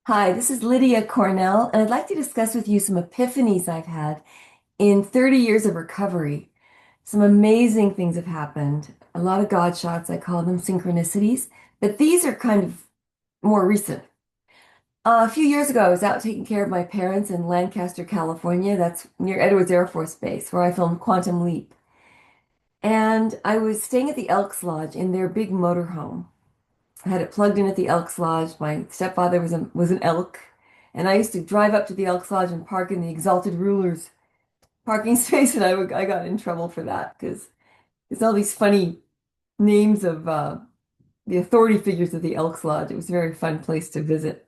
Hi, this is Lydia Cornell, and I'd like to discuss with you some epiphanies I've had in 30 years of recovery. Some amazing things have happened. A lot of God shots, I call them synchronicities, but these are kind of more recent. A few years ago, I was out taking care of my parents in Lancaster, California. That's near Edwards Air Force Base, where I filmed Quantum Leap. And I was staying at the Elks Lodge in their big motorhome. I had it plugged in at the Elks Lodge. My stepfather was an elk, and I used to drive up to the Elks Lodge and park in the Exalted Rulers parking space, and I got in trouble for that because there's all these funny names of the authority figures of the Elks Lodge. It was a very fun place to visit.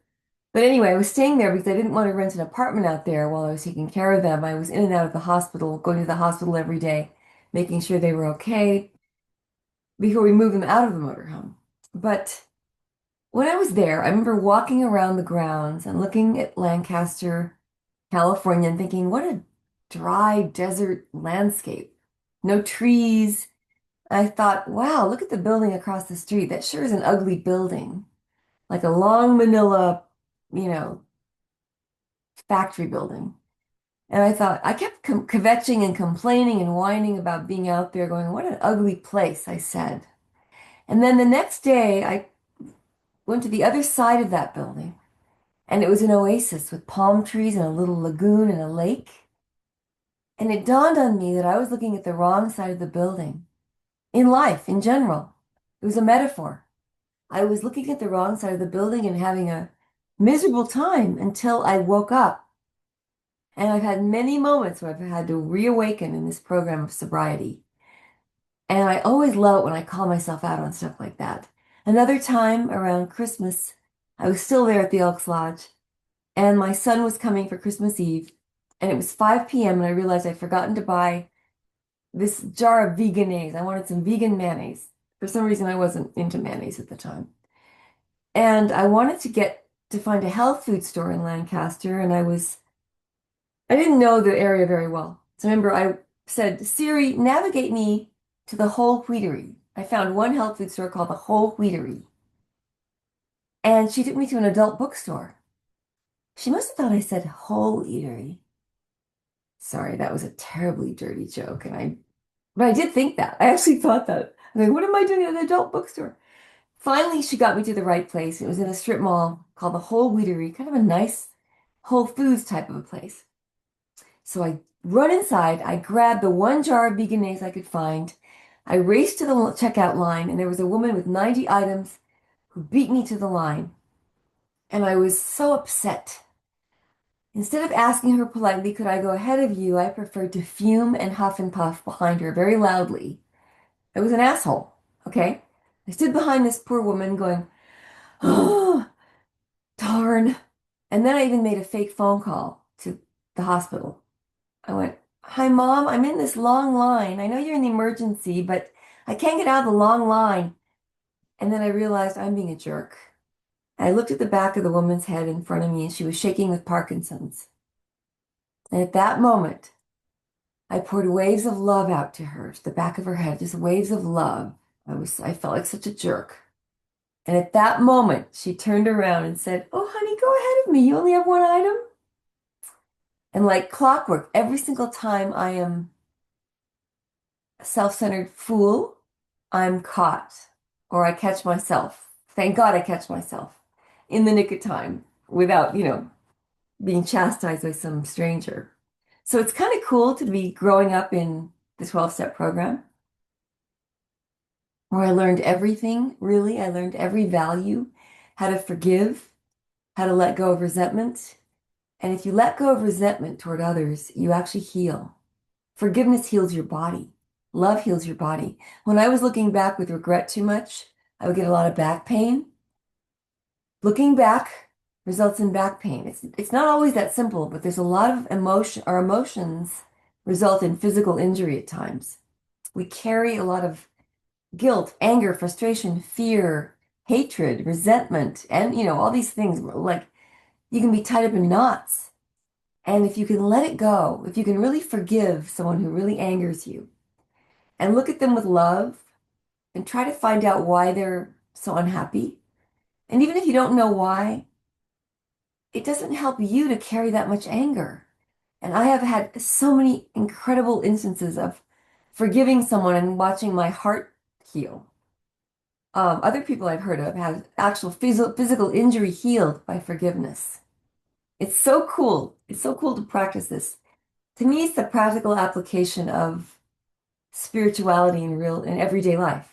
But anyway, I was staying there because I didn't want to rent an apartment out there while I was taking care of them. I was in and out of the hospital, going to the hospital every day, making sure they were okay before we moved them out of the motorhome. But when I was there, I remember walking around the grounds and looking at Lancaster, California, and thinking, what a dry desert landscape. No trees. I thought, wow, look at the building across the street. That sure is an ugly building, like a long manila, you know, factory building. And I thought, I kept kvetching and complaining and whining about being out there, going, what an ugly place, I said. And then the next day, I went to the other side of that building. And it was an oasis with palm trees and a little lagoon and a lake. And it dawned on me that I was looking at the wrong side of the building. In life, in general, it was a metaphor. I was looking at the wrong side of the building and having a miserable time until I woke up. And I've had many moments where I've had to reawaken in this program of sobriety. And I always love it when I call myself out on stuff like that. Another time around Christmas, I was still there at the Elks Lodge. And my son was coming for Christmas Eve, and it was 5 p.m. and I realized I'd forgotten to buy this jar of veganese. I wanted some vegan mayonnaise. For some reason, I wasn't into mayonnaise at the time. And I wanted to get to find a health food store in Lancaster, and I didn't know the area very well. So remember, I said, Siri, navigate me to the Whole Wheatery. I found one health food store called the Whole Wheatery, and she took me to an adult bookstore. She must have thought I said Whole Eatery. Sorry, that was a terribly dirty joke, but I did think that. I actually thought that. I'm like, what am I doing at an adult bookstore? Finally, she got me to the right place. It was in a strip mall called the Whole Wheatery, kind of a nice Whole Foods type of a place. So I run inside, I grabbed the one jar of vegan eggs I could find. I raced to the checkout line, and there was a woman with 90 items who beat me to the line. And I was so upset. Instead of asking her politely, could I go ahead of you, I preferred to fume and huff and puff behind her very loudly. I was an asshole, okay? I stood behind this poor woman going, oh, darn. And then I even made a fake phone call to the hospital. I went, hi, Mom, I'm in this long line. I know you're in the emergency, but I can't get out of the long line. And then I realized I'm being a jerk. I looked at the back of the woman's head in front of me, and she was shaking with Parkinson's. And at that moment, I poured waves of love out to her, to the back of her head, just waves of love. I felt like such a jerk. And at that moment, she turned around and said, oh, honey, go ahead of me. You only have one item. And like clockwork, every single time I am a self-centered fool, I'm caught or I catch myself. Thank God I catch myself in the nick of time without, being chastised by some stranger. So it's kind of cool to be growing up in the 12-step program, where I learned everything, really. I learned every value, how to forgive, how to let go of resentment. And if you let go of resentment toward others, you actually heal. Forgiveness heals your body. Love heals your body. When I was looking back with regret too much, I would get a lot of back pain. Looking back results in back pain. It's not always that simple, but there's a lot of emotion. Our emotions result in physical injury at times. We carry a lot of guilt, anger, frustration, fear, hatred, resentment, and all these things. Like you can be tied up in knots. And if you can let it go, if you can really forgive someone who really angers you and look at them with love and try to find out why they're so unhappy. And even if you don't know why, it doesn't help you to carry that much anger. And I have had so many incredible instances of forgiving someone and watching my heart heal. Other people I've heard of have actual physical injury healed by forgiveness. It's so cool. It's so cool to practice this. To me, it's the practical application of spirituality in everyday life.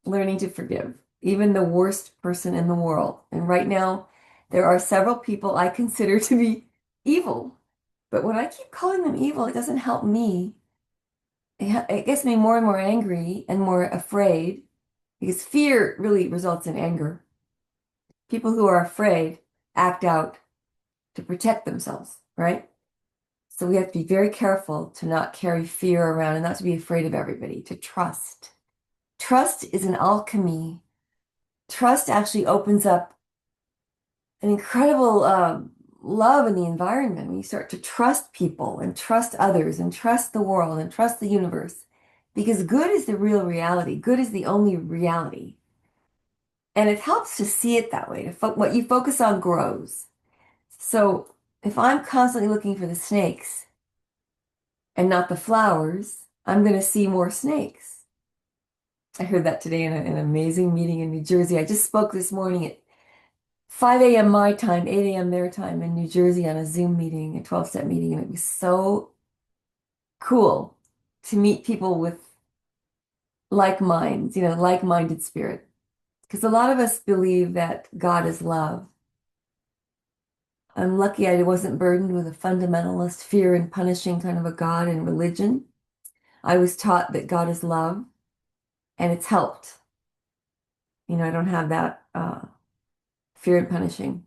Learning to forgive, even the worst person in the world. And right now, there are several people I consider to be evil. But when I keep calling them evil, it doesn't help me. It gets me more and more angry and more afraid because fear really results in anger. People who are afraid act out to protect themselves, right? So we have to be very careful to not carry fear around and not to be afraid of everybody, to trust. Trust is an alchemy. Trust actually opens up an incredible love in the environment when you start to trust people and trust others and trust the world and trust the universe. Because good is the real reality. Good is the only reality. And it helps to see it that way. What you focus on grows. So if I'm constantly looking for the snakes and not the flowers, I'm going to see more snakes. I heard that today in an amazing meeting in New Jersey. I just spoke this morning at 5 a.m. my time, 8 a.m. their time in New Jersey on a Zoom meeting, a 12-step meeting, and it was so cool to meet people with like minds, like-minded spirit. Because a lot of us believe that God is love. I'm lucky I wasn't burdened with a fundamentalist fear and punishing kind of a God and religion. I was taught that God is love, and it's helped. I don't have that fear and punishing.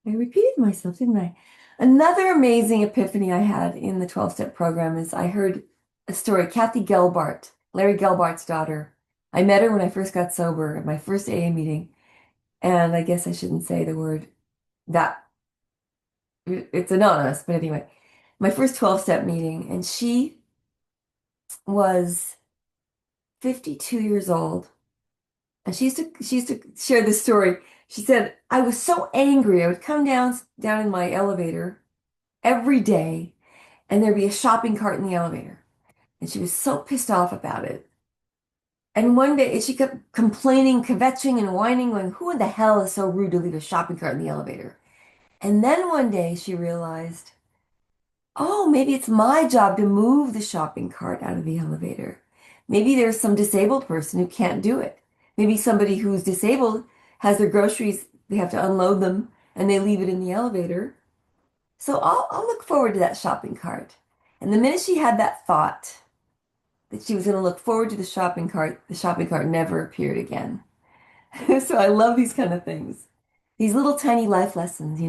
I repeated myself, didn't I? Another amazing epiphany I had in the 12-step program is I heard a story. Kathy Gelbart, Larry Gelbart's daughter. I met her when I first got sober at my first AA meeting. And I guess I shouldn't say the word that it's anonymous, but anyway, my first 12-step meeting. And she was 52 years old. And she used to share this story. She said, I was so angry. I would come down in my elevator every day, and there'd be a shopping cart in the elevator. And she was so pissed off about it. And one day she kept complaining, kvetching, and whining, going, who in the hell is so rude to leave a shopping cart in the elevator? And then one day she realized, oh, maybe it's my job to move the shopping cart out of the elevator. Maybe there's some disabled person who can't do it. Maybe somebody who's disabled has their groceries, they have to unload them, and they leave it in the elevator. So I'll look forward to that shopping cart. And the minute she had that thought that she was going to look forward to the shopping cart never appeared again. So I love these kind of things. These little tiny life lessons,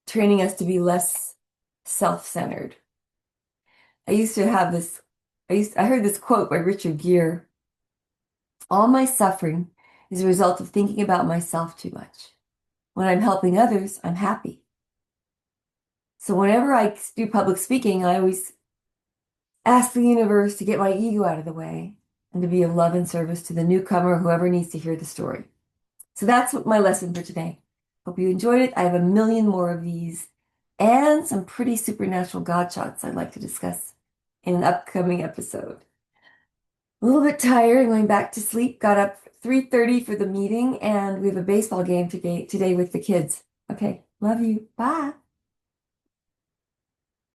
training us to be less self-centered. I used to have this, I heard this quote by Richard Gere. All my suffering is a result of thinking about myself too much. When I'm helping others, I'm happy. So whenever I do public speaking, I always ask the universe to get my ego out of the way and to be of love and service to the newcomer, whoever needs to hear the story. So that's what my lesson for today. Hope you enjoyed it. I have a million more of these and some pretty supernatural God shots I'd like to discuss in an upcoming episode. A little bit tired, going back to sleep. Got up 3:30 for the meeting, and we have a baseball game today with the kids. Okay, love you. Bye.